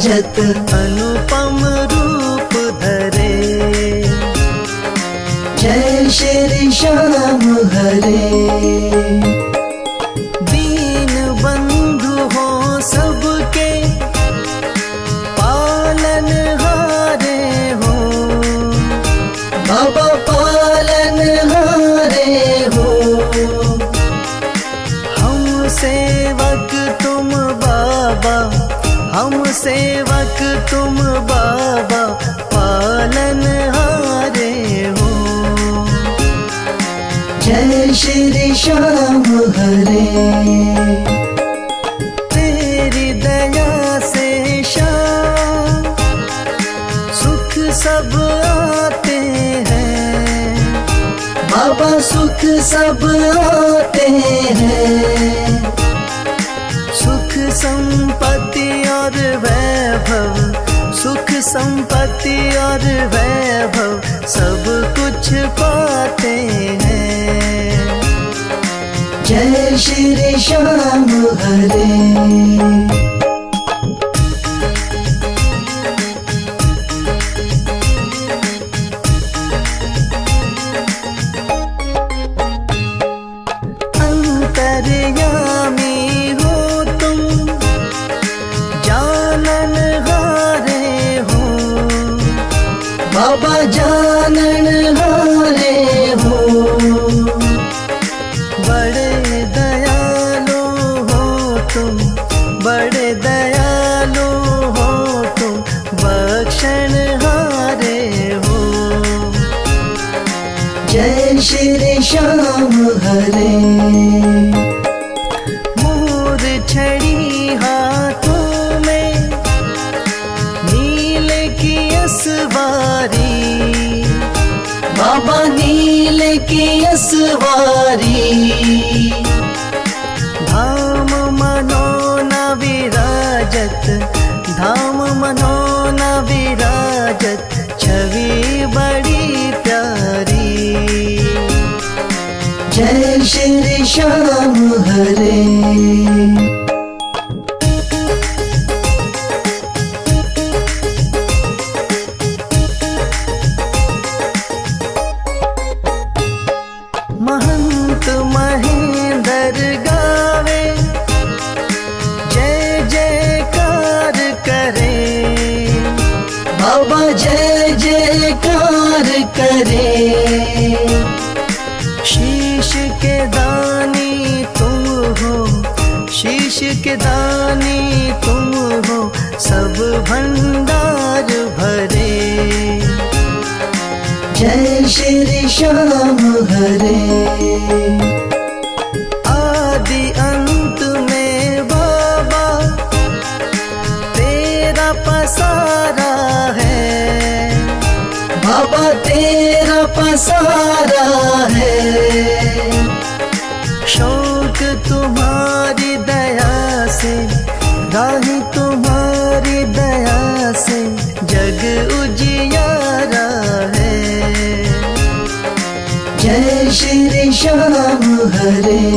विराजत अनुपम रूप धरे। जय श्री श्याम हरे। दीन बंधु हो सबके पालन हारे हो। बाबा पालन हारे हो। हम सेवक तुम बाबा, हम सेवक तुम बाबा पालन हारे हो। जय श्री श्याम हरे। तेरी दया से श्याम सुख सब आते हैं। बाबा सुख सब आते हैं। सुख संपत्ति और वैभव, सुख संपत्ति और वैभव सब कुछ पाते हैं। जय श्री श्याम हरे। अंतर्यामी हो तुम, जानन हारे हो। बाबा जानन हारे हो। बड़े दयालु हो तुम, बड़े दयालु हो तुम, बख्शण हारे हो। जय श्री श्याम हरे। मोर छड़ी हाथों में, नील की असवारी। बाबा नील की असवारी। धाम मनोना विराजत, धाम मनोना विराजत, छवि बड़ी प्यारी। जय श्री श्याम हरे। महंत महेंद्र गावे, जय जयकार करे। बाबा जय जयकार करे। शीश के दानी तुम हो, शीश के दानी तुम हो, सब भंडार भरे। जय श्री श्याम हरे। आदि अंत में बाबा तेरा पसारा है। बाबा तेरा पसारा है। शौक तुम्हारी दया से, राही तुम्हारी दया से, जग उजियारा है। जय श्री श्याम हरे।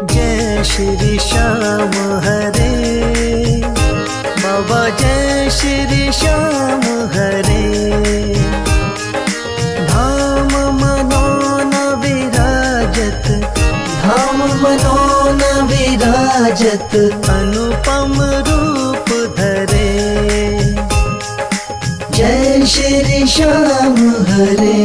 जय श्री श्याम हरे। बाबा जय श्री श्याम हरे। धाम मनोना विराजत, धाम मनोना विराजत अनुपम रूप धरे। जय श्री श्याम हरे।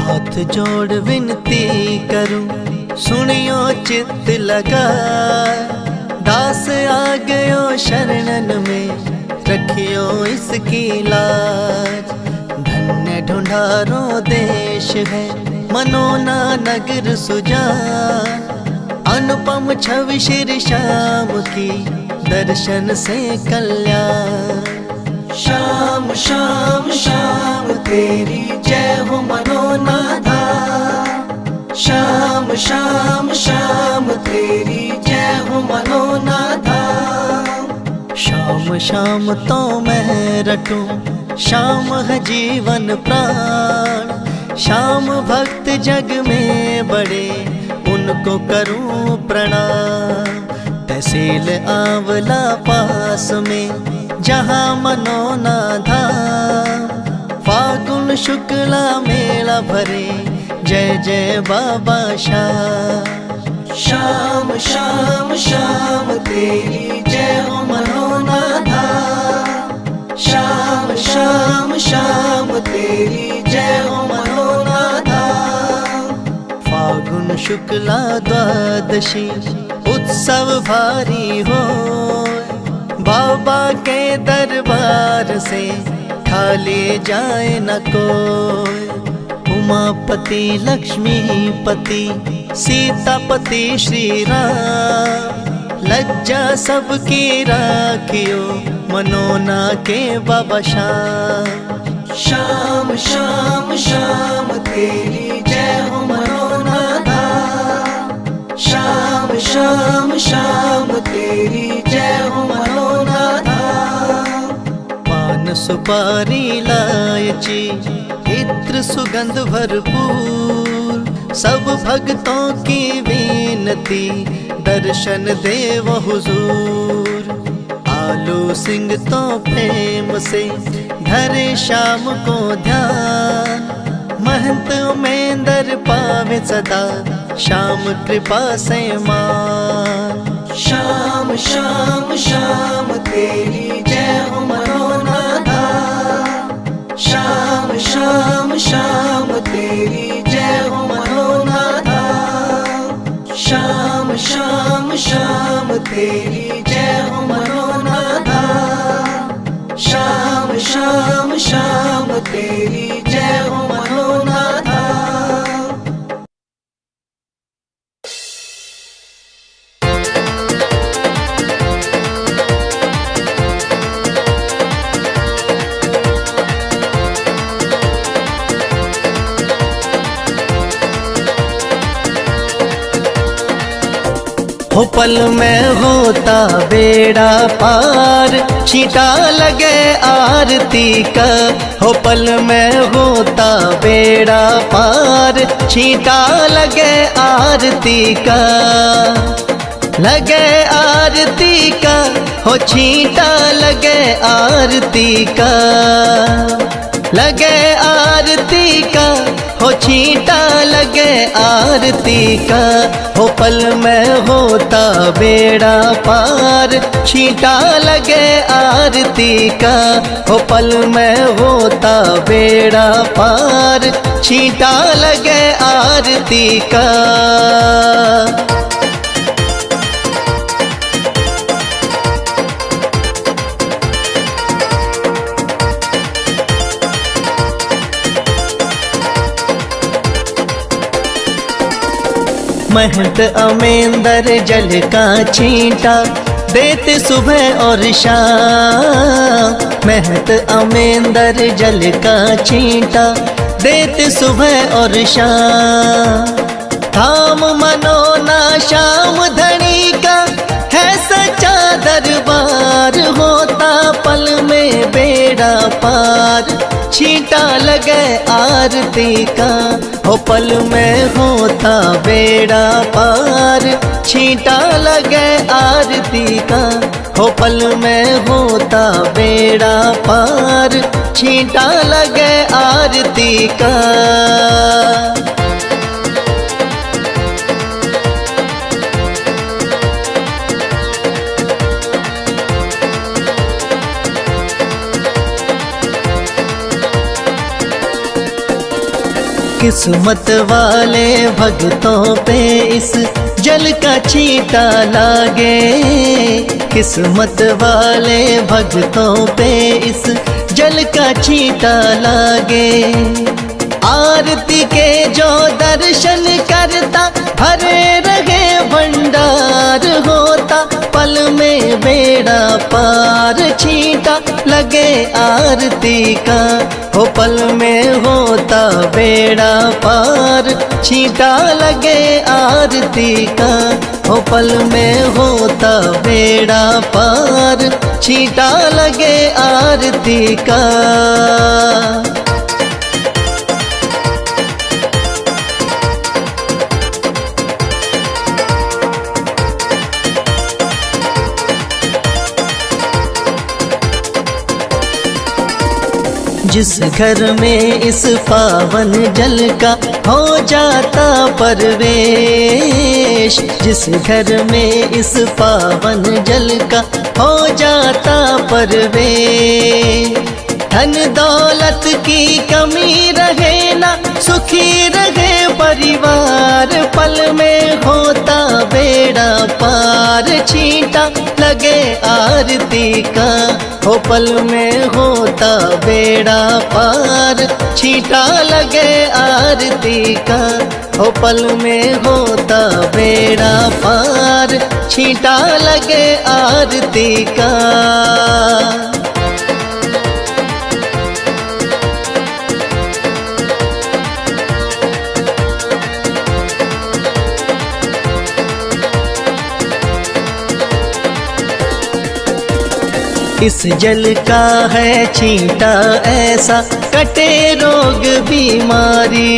हाथ जोड़ विनती करूं, सुनियो चित्त लगा। दास आ गयो शरणन में, रखियो इसकी लाज। धन्य ढूंढारो देश है, मनोना नगर सुजान। अनुपम छवि श्री श्याम की, दर्शन से कल्याण। श्याम श्याम श्याम तेरी जय हो मनोना धाम। श्याम श्याम श्याम तेरी जय हो मनोना धाम। शाम शाम तो मैं रटूं, शाम है जीवन प्राण। शाम भक्त जग में बड़े, उनको करूं प्रणाम। तहसील आंवला पास में, जहाँ मनोना धाम। फागुन शुक्ला मेला भरे, जय जय बाबा शाम। श्याम श्याम श्याम तेरी जय हो मनोना धाम। श्याम श्याम श्याम तेरी जय हो मनोना धाम। फागुन शुक्ला द्वादशी, उत्सव भारी हो। बाबा के दरबार से खाली जाए न कोई। उमापति लक्ष्मीपति सीतापति श्री राम। लज्जा सबकी राखियो, मनोना के बाबा शाम। श्याम श्याम श्याम तेरी जय हो मनोना धाम। श्याम श्याम श्याम तेरी जय हो मनोना धाम। पान सुपारी लायची, इत्र सुगंध भरपूर। सब भक्तों की विनती, दर्शन देव हुजूर। आलू सिंह तो प्रेम से धरे शाम को ध्यान। महंत उमेंदर पावे सदा, शाम कृपा से मान। श्याम श्याम श्याम तेरी जय हो मनोना धाम। श्याम श्याम श्याम तेरी जय हो मनोना धाम। श्याम श्याम श्याम तेरी जय हो मनोना धाम। श्याम श्याम श्याम तेरी जय हो मनोना धाम। हो पल में होता बेड़ा पार, छींटा लगे आरती का। हो पल में होता बेड़ा पार, छींटा लगे आरती का। लगे आरती का, हो छींटा लगे आरती का। लगे आरती का, हो छींटा लगे आरती का। हो पल में होता बेड़ा पार, छींटा लगे आरती का। हो पल में होता बेड़ा पार, छींटा लगे आरती का। महंत अमेंदर जल का छींटा, देते सुबह और शाम। महंत अमेंदर जल का छींटा, देते सुबह और शाम। धाम मनोना श्याम धनी का, है सच्चा दरबार। होता पल में बेड़ा पार, छींटा लगे आरती का। हो पल में होता बेड़ा पार, छींटा लगे आरती का। हो पल में होता बेड़ा पार, छींटा लगे आरती का। किस्मत वाले भक्तों पे इस जल का छींटा लागे। किस्मत वाले भक्तों पे इस जल का छींटा लागे। आरती के जो दर्शन करता, भरे रहे भंडार। होता पल में बेड़ा पार, छींटा लगे आरती का। हो पल में होता बेड़ा पार, छींटा लगे आरती का। हो पल में होता बेड़ा पार, छींटा लगे आरती का। जिस घर में इस पावन जल का हो जाता परवेश, जिस घर में इस पावन जल का हो जाता परवेश, धन दौलत की कमी रहे ना, सुखी रहे परिवार, पल में होता बेड़ा पार, छींटा लगे आरती का। हो पल में होता बेड़ा पार, छींटा लगे आरती का। हो पल में होता बेड़ा पार, छींटा लगे आरती का। इस जल का है छींटा ऐसा, कटे रोग बीमारी।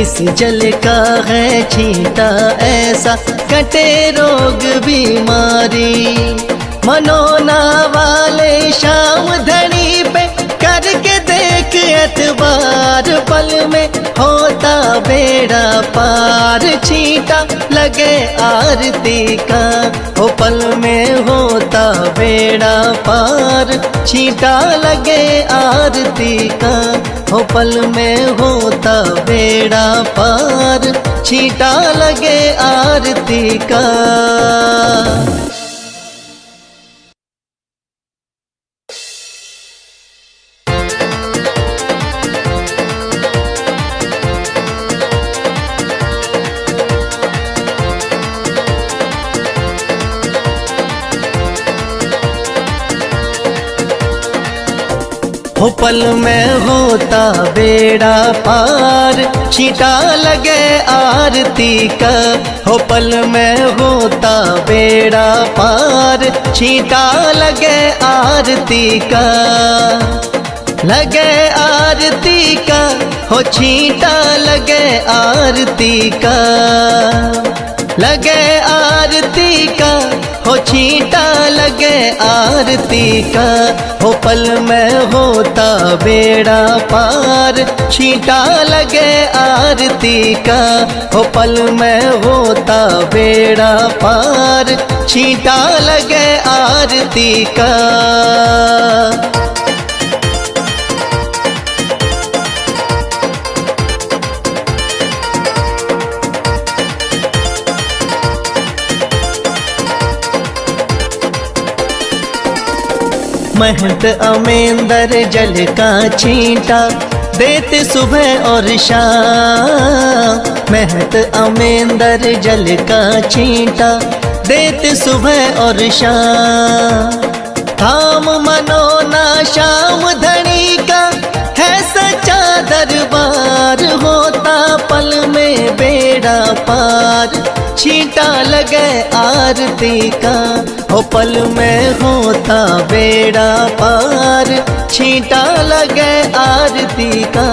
इस जल का है छींटा ऐसा, कटे रोग बीमारी। मनोना वाले शाम धनी पे करके देख एतबार, पल में होता बेड़ा पार, छींटा लगे आरती का। हो पल में होता बेड़ा पार, छींटा लगे आरती का। हो पल में होता बेड़ा पार, छींटा लगे आरती का। हो पल में होता बेड़ा पार, छींटा लगे आरती का। हो पल में होता बेड़ा पार, छींटा लगे आरती का। लगे आरती का, हो छींटा लगे आरती का। लगे आरती का, हो छींटा लगे आरती का। हो पल में होता बेड़ा पार, छींटा लगे आरती का। हो पल में होता बेड़ा पार, छींटा लगे आरती का। महंत अमेंदर जल का छींटा देते सुबह और शाम। महंत अमेंदर जल का छींटा देते सुबह और शाम। थाम मनोना शाम धनी का है सच्चा दरबार, होता पल में बेड़ा पार, छींटा लगे आरती का। हो पल में होता बेड़ा पार, छींटा लगे आरती का।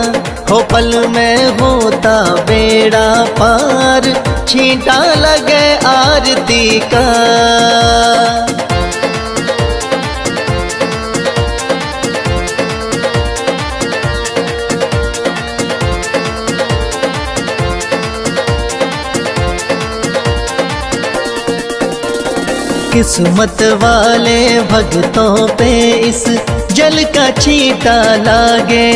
हो पल में होता बेड़ा पार, छींटा लगे आरती का। किस्मत वाले भक्तों पे इस जल का छींटा लागे।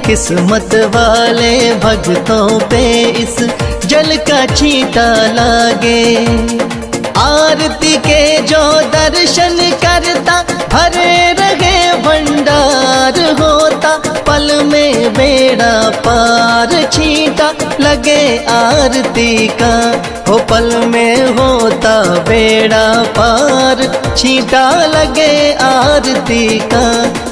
किस्मत वाले भक्तों पे इस जल का छींटा लागे। आरती के जो दर्शन करता भरे रहे भंडार, होता पल में बेड़ा पार, छींटा लगे आरती का। हो पल में होता बेड़ा पार, छींटा लगे आरती का।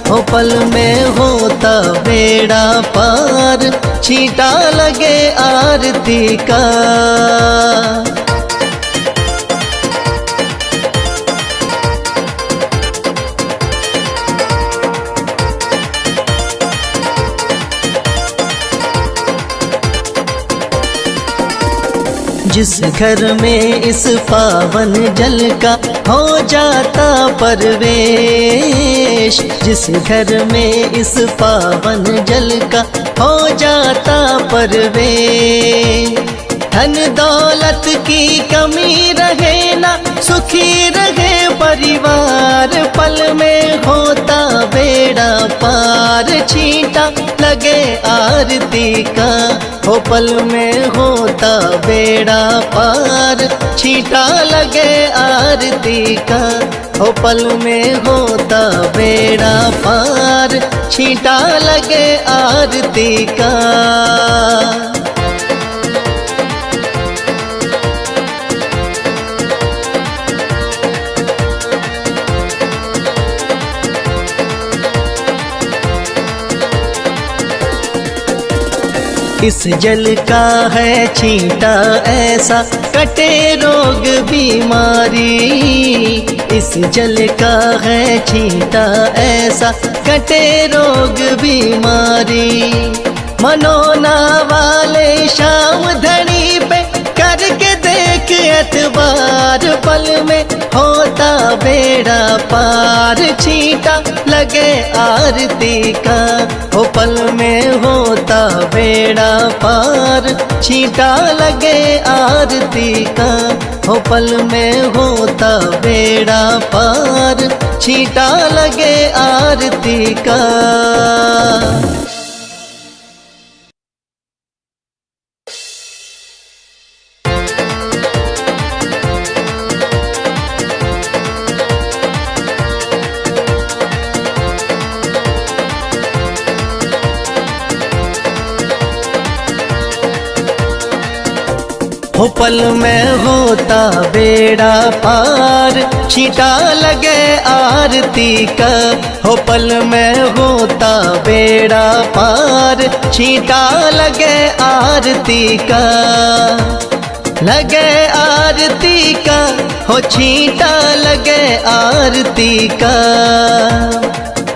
हो पल में होता बेड़ा पार, छींटा लगे आरती का। जिस घर में इस पावन जल का हो जाता परवेश, जिस घर में इस पावन जल का हो जाता परवेश, धन दौलत की कमी रहे ना, सुखी रहे परिवार, पल में होता बेड़ा पार, छींटा लगे आरती का, हो पल में होता बेड़ा पार, छींटा लगे आरती का, हो पल में होता बेड़ा पार, छींटा लगे आरती का। इस जल का है छींटा ऐसा, कटे रोग बीमारी, इस जल का है छींटा ऐसा, कटे रोग बीमारी, मनोना वाले शाम धनी पे करके देख एतबार, पल में होता बेड़ा पार, छींटा लगे आरती का, हो पल में होता बेड़ा पार, छींटा लगे आरती का, हो पल में होता बेड़ा पार, छींटा लगे आरती का। हो पल में होता बेड़ा पार, छींटा लगे आरती का, हो पल में होता बेड़ा पार, छींटा लगे आरती का, लगे आरती का, हो छींटा लगे आरती का,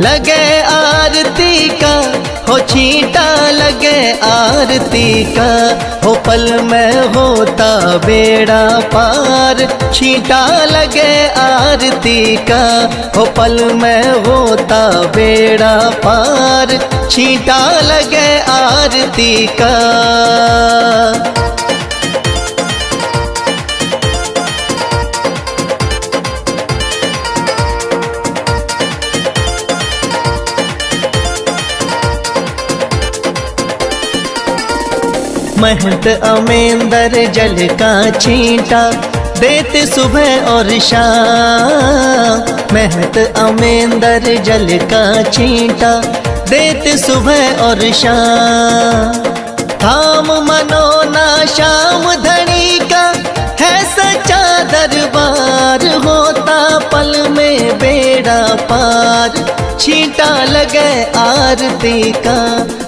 लगे आरती का, हो छींटा लगे आरती का, हो पल में होता बेड़ा पार, छींटा लगे आरती का, हो पल में होता बेड़ा पार, छींटा लगे आरती का। महंत अमेंदर जल का छींटा देते सुबह और शाम, महंत अमेंदर जल का छींटा देते सुबह और शाम, थाम मनोना शाम धनी का है सच्चा दरबार, होता पल में बेड़ा पार, छींटा लगे आरती का,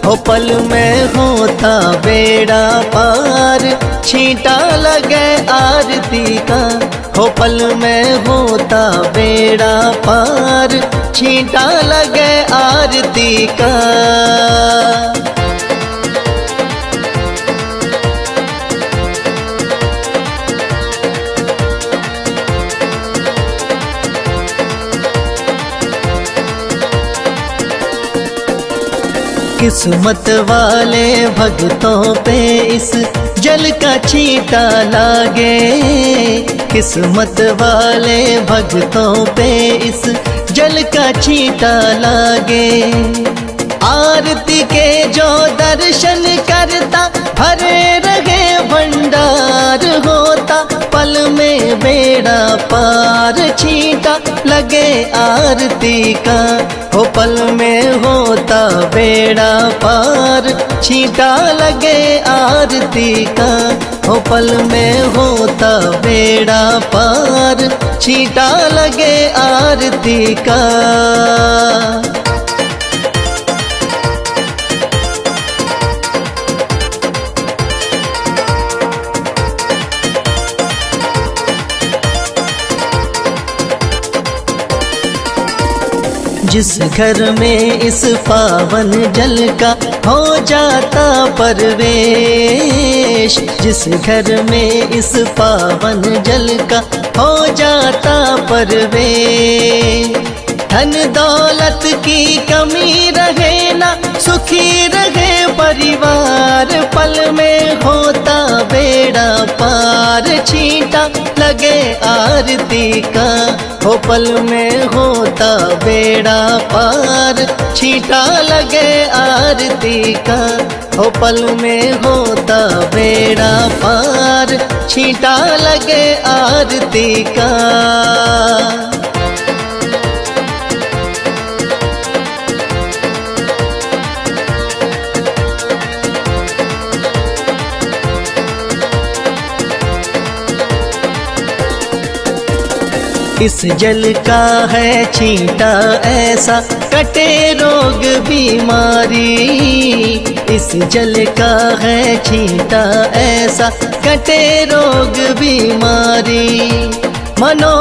हो पल में होता बेड़ा पार, छींटा लगे आरती का, हो पल में होता बेड़ा पार, छींटा लगे आरती का। किस्मत वाले भक्तों पे इस जल का छींटा लागे, किस्मत वाले भक्तों पे इस जल का छींटा लागे, आरती के जो दर्शन करता भरे रहे भंडार, होता पल में बेड़ा पार, छींटा लगे आरती का, हो पल में होता बेड़ा पार, छींटा लगे आरती का, हो पल में होता बेड़ा पार, छींटा लगे आरती का। जिस घर में इस पावन जल का हो जाता परवेश, जिस घर में इस पावन जल का हो जाता परवेश। धन दौलत की कमी रहे ना, सुखी रहे परिवार, पल में होता बेड़ा पार। छींटा लगे आरती का, हो पल में होता बेड़ा पार। छींटा लगे आरती का, हो पल में होता बेड़ा पार। छींटा लगे आरती का। इस जल का है छींटा ऐसा, कटे रोग बीमारी। इस जल का है छींटा ऐसा, कटे रोग बीमारी। मनो